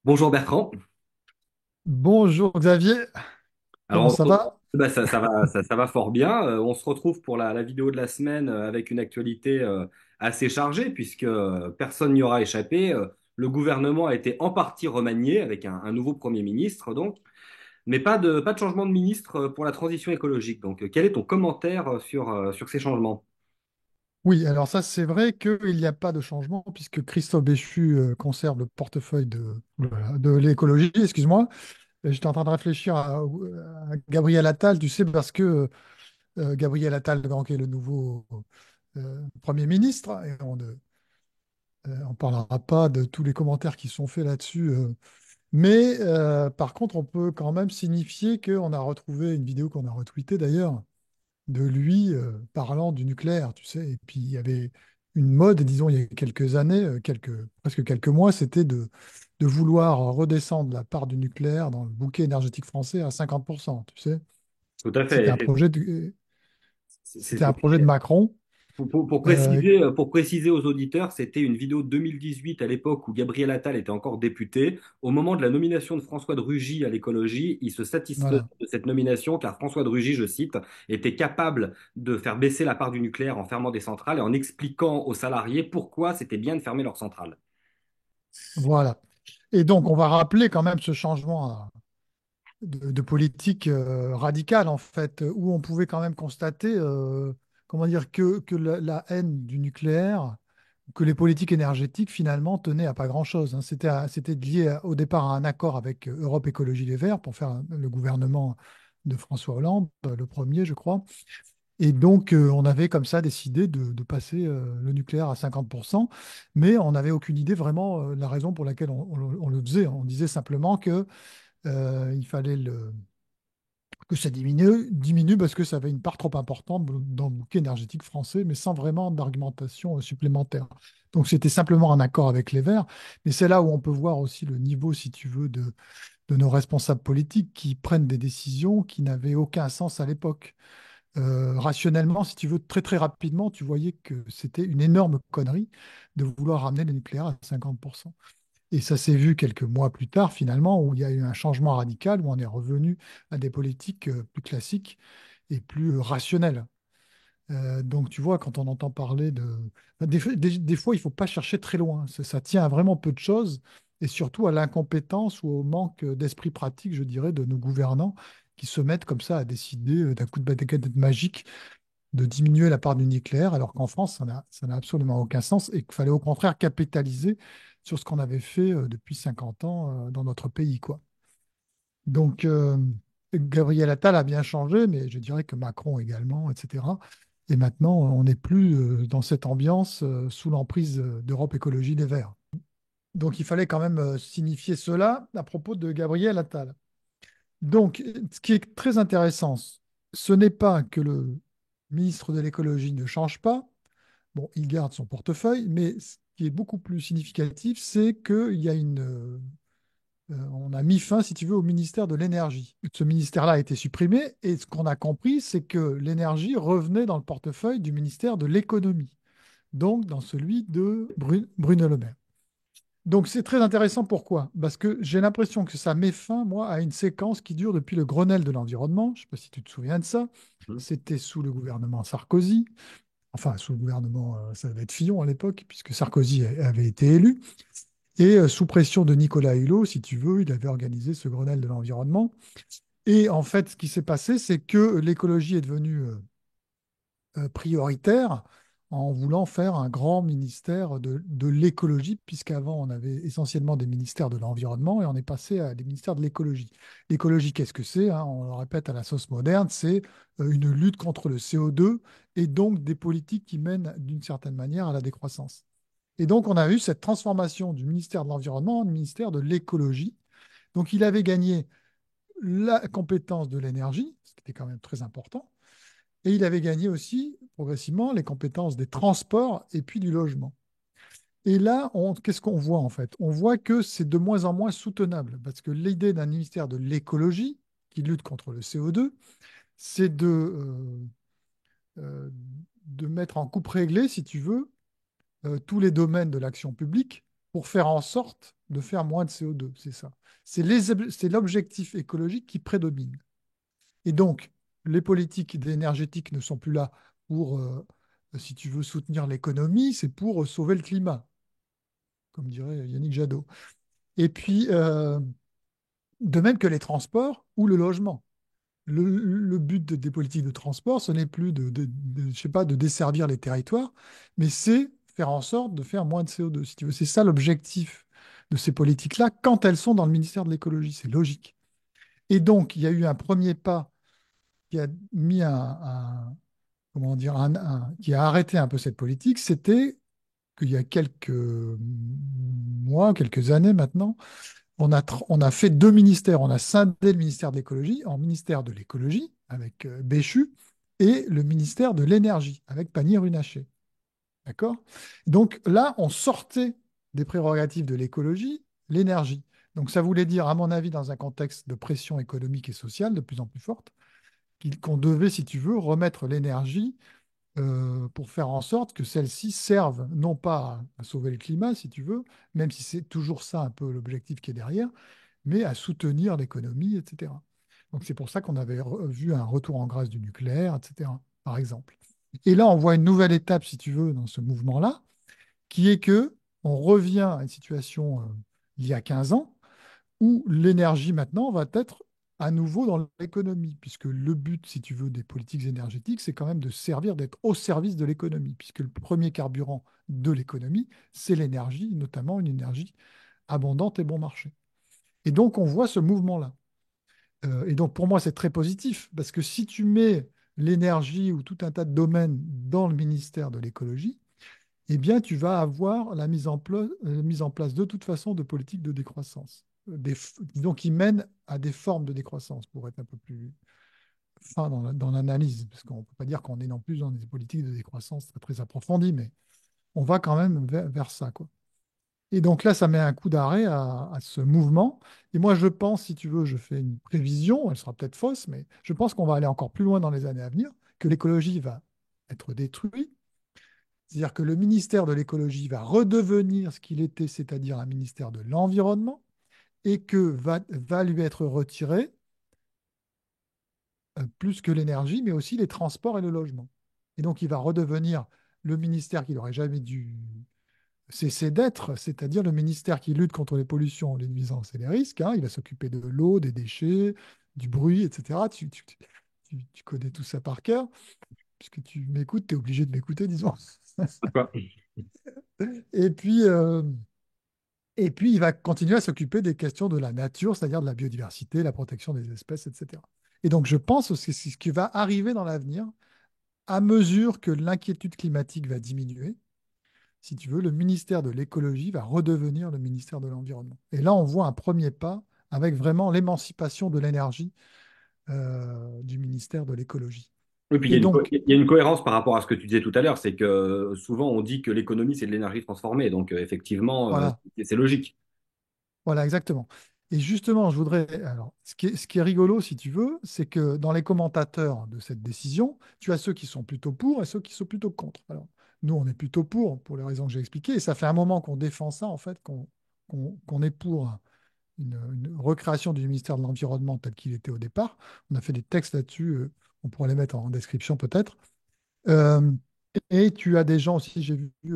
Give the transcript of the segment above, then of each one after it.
Bonjour Bertrand. Bonjour Xavier, comment Alors, ça va? ça va fort bien. On se retrouve pour la vidéo de la semaine avec une actualité assez chargée puisque personne n'y aura échappé. Le gouvernement a été en partie remanié avec un nouveau Premier ministre, donc, mais pas de changement de ministre pour la transition écologique. Donc, quel est ton commentaire sur ces changements? Oui, alors ça c'est vrai qu'il n'y a pas de changement puisque Christophe Béchu conserve le portefeuille voilà, de l'écologie, excuse-moi. J'étais en train de réfléchir à Gabriel Attal, tu sais, parce que Gabriel Attal donc, est le nouveau Premier ministre et on parlera pas de tous les commentaires qui sont faits là-dessus. Mais par contre, on peut quand même signifier qu'on a retrouvé une vidéo qu'on a retweetée d'ailleurs de lui parlant du nucléaire, tu sais. Et puis il y avait une mode, disons, il y a quelques années, presque quelques mois, c'était de vouloir redescendre la part du nucléaire dans le bouquet énergétique français à 50%, tu sais. Tout à C'était un fait. projet de, c'était un projet de C'était Macron. Euh, Pour préciser aux auditeurs, c'était une vidéo de 2018 à l'époque où Gabriel Attal était encore député. Au moment de la nomination de François de Rugy à l'écologie, il se satisfaisait voilà. de cette nomination car François de Rugy, je cite, était capable de faire baisser la part du nucléaire en fermant des centrales et en expliquant aux salariés pourquoi c'était bien de fermer leurs centrales. Voilà. Et donc, on va rappeler quand même ce changement de politique radicale, en fait, où on pouvait quand même constater, comment dire, que la haine du nucléaire, que les politiques énergétiques, finalement, tenaient à pas grand-chose, hein. C'était lié au départ à un accord avec Europe Écologie Les Verts pour faire le gouvernement de François Hollande, le premier, je crois. Et donc, on avait comme ça décidé de passer le nucléaire à 50%, mais on n'avait aucune idée vraiment la raison pour laquelle on le faisait. On disait simplement que il fallait que ça diminue parce que ça avait une part trop importante dans le bouquet énergétique français, mais sans vraiment d'argumentation supplémentaire. Donc c'était simplement un accord avec les Verts, mais c'est là où on peut voir aussi le niveau, si tu veux, de nos responsables politiques qui prennent des décisions qui n'avaient aucun sens à l'époque. Rationnellement, si tu veux, très très rapidement, tu voyais que c'était une énorme connerie de vouloir ramener le nucléaire à 50%. Et ça s'est vu quelques mois plus tard, finalement, où il y a eu un changement radical, où on est revenu à des politiques plus classiques et plus rationnelles. Donc, tu vois, quand on entend parler de... des fois, il ne faut pas chercher très loin. Ça tient à vraiment peu de choses, et surtout à l'incompétence ou au manque d'esprit pratique, je dirais, de nos gouvernants qui se mettent comme ça à décider d'un coup de baguette magique de diminuer la part du nucléaire, alors qu'en France, ça n'a absolument aucun sens et qu'il fallait au contraire capitaliser sur ce qu'on avait fait depuis 50 ans dans notre pays, quoi. Donc, Gabriel Attal a bien changé, mais je dirais que Macron également, etc. Et maintenant, on n'est plus dans cette ambiance sous l'emprise d'Europe Écologie Les Verts. Donc, il fallait quand même signifier cela à propos de Gabriel Attal. Donc, ce qui est très intéressant, ce n'est pas que le ministre de l'écologie ne change pas. Bon, il garde son portefeuille, mais ce qui est beaucoup plus significatif, c'est qu'il y a on a mis fin, si tu veux, au ministère de l'énergie. Ce ministère-là a été supprimé, et ce qu'on a compris, c'est que l'énergie revenait dans le portefeuille du ministère de l'économie, donc dans celui de Bruno Le Maire. Donc c'est très intéressant. Pourquoi? Parce que j'ai l'impression que ça met fin, moi, à une séquence qui dure depuis le Grenelle de l'environnement. Je ne sais pas si tu te souviens de ça. C'était sous le gouvernement Sarkozy. Enfin, sous le gouvernement, ça devait être Fillon à l'époque, puisque Sarkozy avait été élu. Et sous pression de Nicolas Hulot, si tu veux, il avait organisé ce Grenelle de l'environnement. Et en fait, ce qui s'est passé, c'est que l'écologie est devenue prioritaire en voulant faire un grand ministère de l'écologie, puisqu'avant, on avait essentiellement des ministères de l'environnement et on est passé à des ministères de l'écologie. L'écologie, qu'est-ce que c'est, hein? On le répète à la sauce moderne, c'est une lutte contre le CO2 et donc des politiques qui mènent d'une certaine manière à la décroissance. Et donc, on a eu cette transformation du ministère de l'Environnement en ministère de l'écologie. Donc, il avait gagné la compétence de l'énergie, ce qui était quand même très important, et il avait gagné aussi progressivement les compétences des transports et puis du logement. Et là, qu'est-ce qu'on voit en fait? On voit que c'est de moins en moins soutenable, parce que l'idée d'un ministère de l'écologie qui lutte contre le CO2, c'est de mettre en coupe réglée, si tu veux, tous les domaines de l'action publique pour faire en sorte de faire moins de CO2. C'est ça. C'est l'objectif écologique qui prédomine. Et donc, les politiques énergétiques ne sont plus là pour, si tu veux, soutenir l'économie, c'est pour sauver le climat, comme dirait Yannick Jadot. Et puis, de même que les transports ou le logement. Le but des politiques de transport, ce n'est plus je sais pas, de desservir les territoires, mais c'est faire en sorte de faire moins de CO2, si tu veux. C'est ça l'objectif de ces politiques-là quand elles sont dans le ministère de l'écologie. C'est logique. Et donc, il y a eu un premier pas qui a mis comment dire, qui a arrêté un peu cette politique. C'était qu'il y a quelques mois, quelques années maintenant, on a fait deux ministères. On a scindé le ministère de l'écologie en ministère de l'écologie avec Béchu et le ministère de l'énergie avec Pannier-Runacher. D'accord? Donc là, on sortait des prérogatives de l'écologie l'énergie. Donc ça voulait dire, à mon avis, dans un contexte de pression économique et sociale de plus en plus forte, qu'on devait, si tu veux, remettre l'énergie pour faire en sorte que celles-ci servent non pas à sauver le climat, si tu veux, même si c'est toujours ça un peu l'objectif qui est derrière, mais à soutenir l'économie, etc. Donc c'est pour ça qu'on avait vu un retour en grâce du nucléaire, etc., par exemple. Et là, on voit une nouvelle étape, si tu veux, dans ce mouvement-là, qui est que on revient à une situation il y a 15 ans, où l'énergie maintenant va être à nouveau dans l'économie, puisque le but, si tu veux, des politiques énergétiques, c'est quand même de servir, d'être au service de l'économie, puisque le premier carburant de l'économie, c'est l'énergie, notamment une énergie abondante et bon marché. Et donc, on voit ce mouvement-là. Et donc, pour moi, c'est très positif, parce que si tu mets l'énergie ou tout un tas de domaines dans le ministère de l'écologie, eh bien, tu vas avoir la mise en place de toute façon de politiques de décroissance. Disons, qui mènent à des formes de décroissance, pour être un peu plus fin dans l'analyse, parce qu'on ne peut pas dire qu'on est non plus dans des politiques de décroissance très, très approfondies, mais on va quand même vers ça, quoi. Et donc là, ça met un coup d'arrêt à ce mouvement. Et moi, je pense, si tu veux, je fais une prévision, elle sera peut-être fausse, mais je pense qu'on va aller encore plus loin dans les années à venir, que l'écologie va être détruite. C'est-à-dire que le ministère de l'écologie va redevenir ce qu'il était, c'est-à-dire un ministère de l'environnement, et que va lui être retiré plus que l'énergie, mais aussi les transports et le logement. Et donc, il va redevenir le ministère qu'il n'aurait jamais dû cesser d'être, c'est-à-dire le ministère qui lutte contre les pollutions, les nuisances et les risques, hein. Il va s'occuper de l'eau, des déchets, du bruit, etc. Tu connais tout ça par cœur. Puisque tu m'écoutes, tu es obligé de m'écouter, disons. Quoi. Et puis, euh, et puis, il va continuer à s'occuper des questions de la nature, c'est-à-dire de la biodiversité, la protection des espèces, etc. Et donc, je pense que c'est ce qui va arriver dans l'avenir, à mesure que l'inquiétude climatique va diminuer. Si tu veux, le ministère de l'écologie va redevenir le ministère de l'environnement. Et là, on voit un premier pas avec vraiment l'émancipation de l'énergie du ministère de l'écologie. Oui, puis Et donc, il y a une cohérence par rapport à ce que tu disais tout à l'heure, c'est que souvent on dit que l'économie c'est de l'énergie transformée, donc effectivement voilà. c'est logique. Voilà, exactement. Et justement, je voudrais. Alors, ce qui est rigolo, si tu veux, c'est que dans les commentateurs de cette décision, tu as ceux qui sont plutôt pour et ceux qui sont plutôt contre. Alors, nous, on est plutôt pour les raisons que j'ai expliquées. Et ça fait un moment qu'on défend ça, en fait, qu'on est pour une recréation du ministère de l'Environnement tel qu'il était au départ. On a fait des textes là-dessus. On pourrait les mettre en description, peut-être. Euh, et tu as des gens aussi, j'ai vu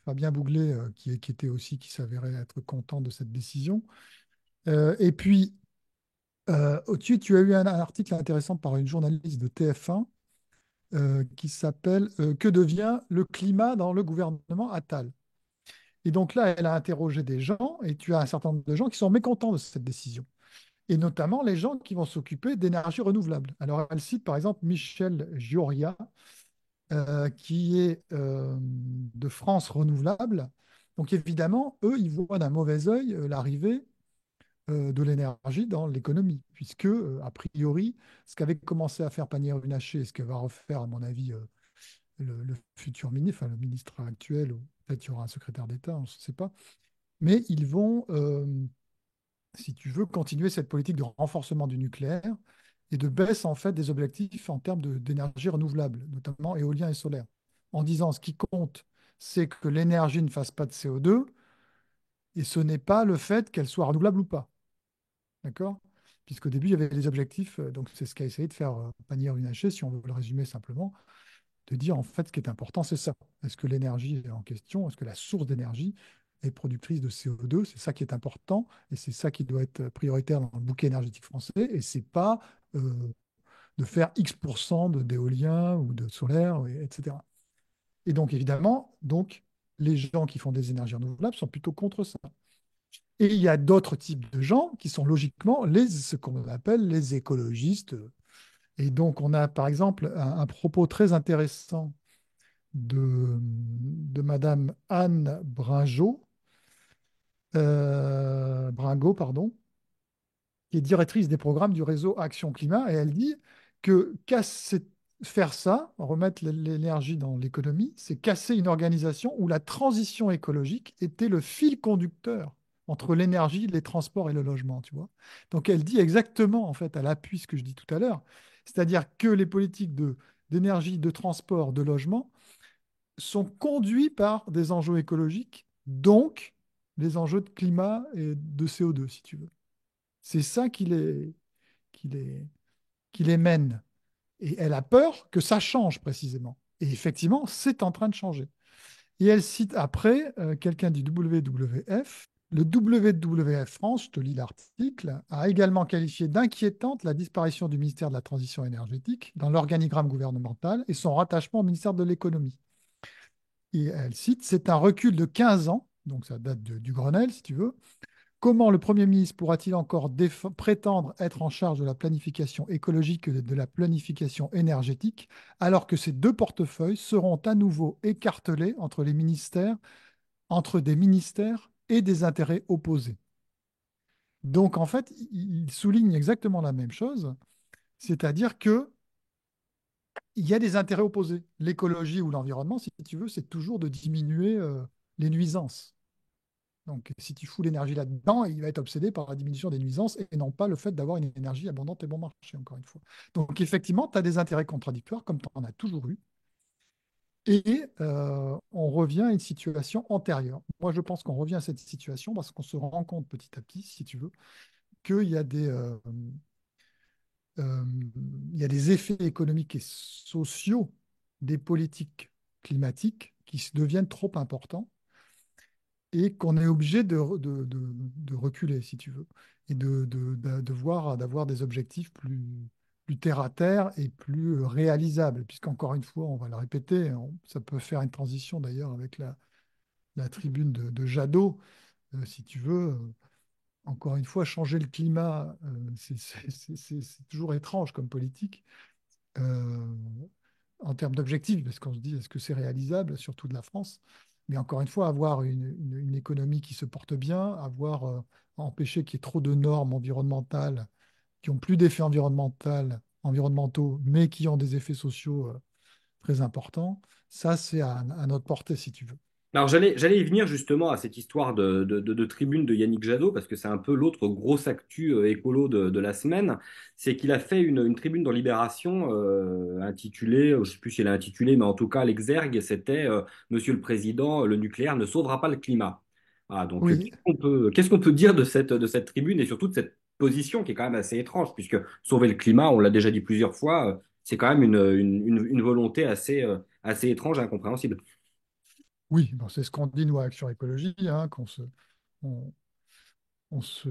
Fabien Bouglet, qui était aussi, qui s'avérait être content de cette décision. Et puis, au-dessus, tu as eu un article intéressant par une journaliste de TF1 qui s'appelle Que devient le climat dans le gouvernement Attal? Et donc là, elle a interrogé des gens et tu as un certain nombre de gens qui sont mécontents de cette décision. Et notamment les gens qui vont s'occuper d'énergie renouvelable. Alors, elle cite par exemple Michel Gioria, qui est de France Renouvelable. Donc évidemment, eux, ils voient d'un mauvais œil l'arrivée de l'énergie dans l'économie, puisque, a priori, ce qu'avait commencé à faire Pannier-Runacher, et ce que va refaire, à mon avis, le futur ministre, enfin le ministre actuel, ou peut-être il y aura un secrétaire d'État, on ne sait pas, mais ils vont, si tu veux, continuer cette politique de renforcement du nucléaire et de baisse, en fait, des objectifs en termes d'énergie renouvelable, notamment éolien et solaire, en disant ce qui compte, c'est que l'énergie ne fasse pas de CO2, Et ce n'est pas le fait qu'elle soit renouvelable ou pas. D'accord? Puisqu'au début, il y avait les objectifs, donc c'est ce qu'a essayé de faire Pannier-Runacher, si on veut le résumer simplement, de dire en fait ce qui est important, c'est ça. Est-ce que l'énergie est en question, est-ce que la source d'énergie est productrice de CO2? C'est ça qui est important et c'est ça qui doit être prioritaire dans le bouquet énergétique français. Et c'est pas de faire X% d'éolien ou de solaire, etc. Et donc évidemment, donc, les gens qui font des énergies renouvelables sont plutôt contre ça. Et il y a d'autres types de gens qui sont logiquement ce qu'on appelle les écologistes. Et donc, on a par exemple un propos très intéressant de Madame Anne Bringot, pardon, qui est directrice des programmes du réseau Action Climat, et elle dit que faire ça, remettre l'énergie dans l'économie, c'est casser une organisation où la transition écologique était le fil conducteur entre l'énergie, les transports et le logement, tu vois. Donc elle dit exactement, en fait, elle appuie ce que je dis tout à l'heure, c'est-à-dire que les politiques d'énergie, de transport, de logement sont conduits par des enjeux écologiques, donc les enjeux de climat et de CO2, si tu veux. C'est ça qui les, qui les mène. Et elle a peur que ça change précisément. Et effectivement, c'est en train de changer. Et elle cite après quelqu'un du WWF. Le WWF France, je te lis l'article, a également qualifié d'inquiétante la disparition du ministère de la Transition énergétique dans l'organigramme gouvernemental et son rattachement au ministère de l'Économie. Et elle cite, c'est un recul de 15 ans, donc ça date du Grenelle si tu veux. Comment le Premier ministre pourra-t-il encore prétendre être en charge de la planification écologique et de la planification énergétique, alors que ces deux portefeuilles seront à nouveau écartelés entre les ministères, entre des ministères et des intérêts opposés? Donc, en fait, il souligne exactement la même chose, c'est-à-dire que il y a des intérêts opposés. L'écologie ou l'environnement, si tu veux, c'est toujours de diminuer les nuisances. Donc, si tu fous l'énergie là-dedans, il va être obsédé par la diminution des nuisances et non pas le fait d'avoir une énergie abondante et bon marché, encore une fois. Donc, effectivement, tu as des intérêts contradictoires, comme tu en as toujours eu. Et on revient à une situation antérieure. Moi, je pense qu'on revient à cette situation parce qu'on se rend compte petit à petit, si tu veux, qu'il y a euh, il y a des effets économiques et sociaux des politiques climatiques qui deviennent trop importants et qu'on est obligé de reculer, si tu veux, et d'avoir des objectifs plus terre à terre et plus réalisables, puisqu'encore une fois, on va le répéter, ça peut faire une transition d'ailleurs avec la tribune de Jadot, si tu veux. Encore une fois, changer le climat, c'est toujours étrange comme politique. Euh, En termes d'objectifs, parce qu'on se dit, est-ce que c'est réalisable, surtout de la France? Mais encore une fois, avoir une économie qui se porte bien, empêcher qu'il y ait trop de normes environnementales qui ont plus d'effets environnementaux, mais qui ont des effets sociaux très importants, ça, c'est à notre portée, si tu veux. Alors j'allais y venir justement à cette histoire de tribune de Yannick Jadot, parce que c'est un peu l'autre grosse actu écolo de la semaine, c'est qu'il a fait une tribune dans Libération intitulée, je sais plus si elle est intitulée, mais en tout cas l'exergue, c'était Monsieur le Président, le nucléaire ne sauvera pas le climat. Ah, donc Oui, qu'est-ce qu'on peut dire de cette tribune et surtout de cette position qui est quand même assez étrange, puisque sauver le climat, on l'a déjà dit plusieurs fois, c'est quand même une volonté assez étrange et incompréhensible. oui, bon, c'est ce qu'on dit, nous, à Action Écologie, hein, on, on se,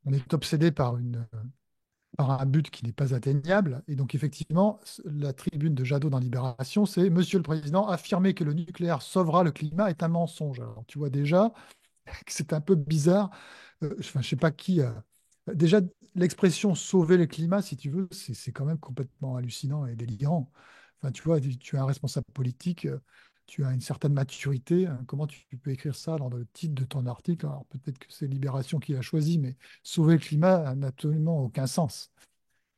on est obsédé par un but qui n'est pas atteignable. Et donc, effectivement, la tribune de Jadot dans Libération, c'est Monsieur le Président, affirmer que le nucléaire sauvera le climat est un mensonge. Alors, tu vois déjà que c'est un peu bizarre. Enfin, je sais pas qui. Déjà, l'expression sauver le climat, si tu veux, c'est quand même complètement hallucinant et délirant. Enfin, tu vois, tu es un responsable politique, tu as une certaine maturité. Comment tu peux écrire ça dans le titre de ton article? Alors, peut-être que c'est Libération qui l'a choisi, mais sauver le climat n'a absolument aucun sens.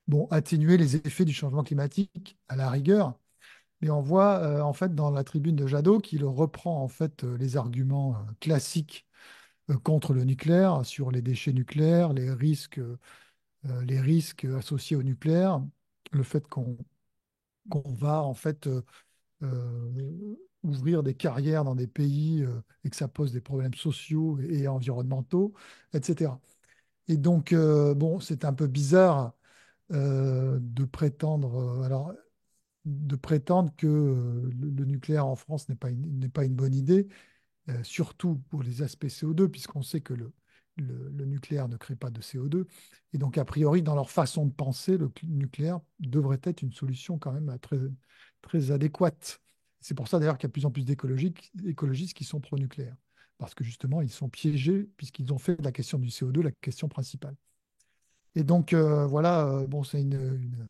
Bon, atténuer les effets du changement climatique à la rigueur, mais on voit en fait dans la tribune de Jadot qu'il reprend en fait les arguments classiques contre le nucléaire, sur les déchets nucléaires, les risques associés au nucléaire, le fait qu'on va en fait ouvrir des carrières dans des pays et que ça pose des problèmes sociaux et environnementaux, etc. Et donc, bon, c'est un peu bizarre de prétendre, de prétendre que le nucléaire en France n'est pas une bonne idée, surtout pour les aspects CO2, puisqu'on sait que le nucléaire ne crée pas de CO2. Et donc, a priori, dans leur façon de penser, le nucléaire devrait être une solution quand même très, très adéquate. C'est pour ça d'ailleurs qu'il y a de plus en plus écologistes qui sont pro-nucléaire, parce que justement, ils sont piégés, puisqu'ils ont fait de la question du CO2 la question principale. Et donc, voilà, bon, c'est une-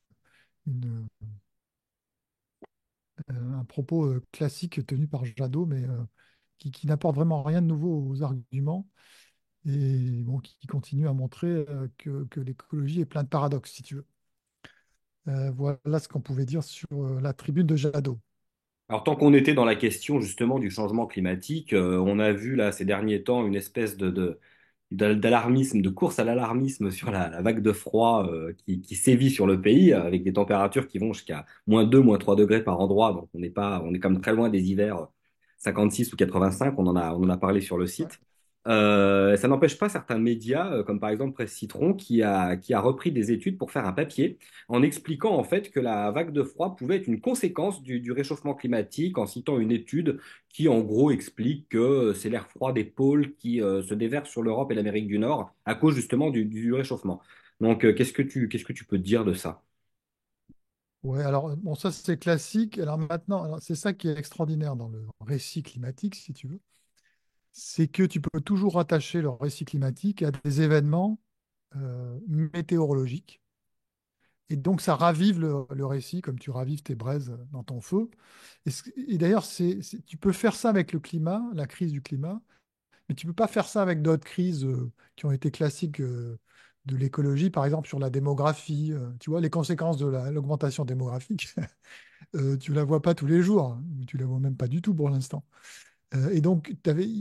un propos classique tenu par Jadot, mais qui n'apporte vraiment rien de nouveau aux arguments et bon, qui continue à montrer que l'écologie est plein de paradoxes, si tu veux. Voilà ce qu'on pouvait dire sur la tribune de Jadot. Alors, tant qu'on était dans la question justement du changement climatique, on a vu là ces derniers temps une espèce d'alarmisme, de course à l'alarmisme sur la vague de froid qui sévit sur le pays, avec des températures qui vont jusqu'à -2, -3 degrés par endroit. Donc on est quand même très loin des hivers 56 ou 85. On en a parlé sur le Ouais. site. Ça n'empêche pas certains médias, comme par exemple Presse Citron, qui a repris des études pour faire un papier en expliquant en fait que la vague de froid pouvait être une conséquence du réchauffement climatique, en citant une étude qui en gros explique que c'est l'air froid des pôles qui se déverse sur l'Europe et l'Amérique du Nord à cause justement du réchauffement. Donc qu'est-ce que tu peux dire de ça? Ouais, alors, bon, ça c'est classique. Alors maintenant, alors, c'est ça qui est extraordinaire dans le récit climatique, si tu veux, c'est que tu peux toujours rattacher le récit climatique à des événements météorologiques. Et donc, ça ravive le récit, comme tu ravives tes braises dans ton feu. Et d'ailleurs, tu peux faire ça avec le climat, la crise du climat, mais tu ne peux pas faire ça avec d'autres crises qui ont été classiques de l'écologie, par exemple sur la démographie. Tu vois, les conséquences de l'augmentation démographique, tu ne la vois pas tous les jours, hein, ou tu ne la vois même pas du tout pour l'instant. Et donc,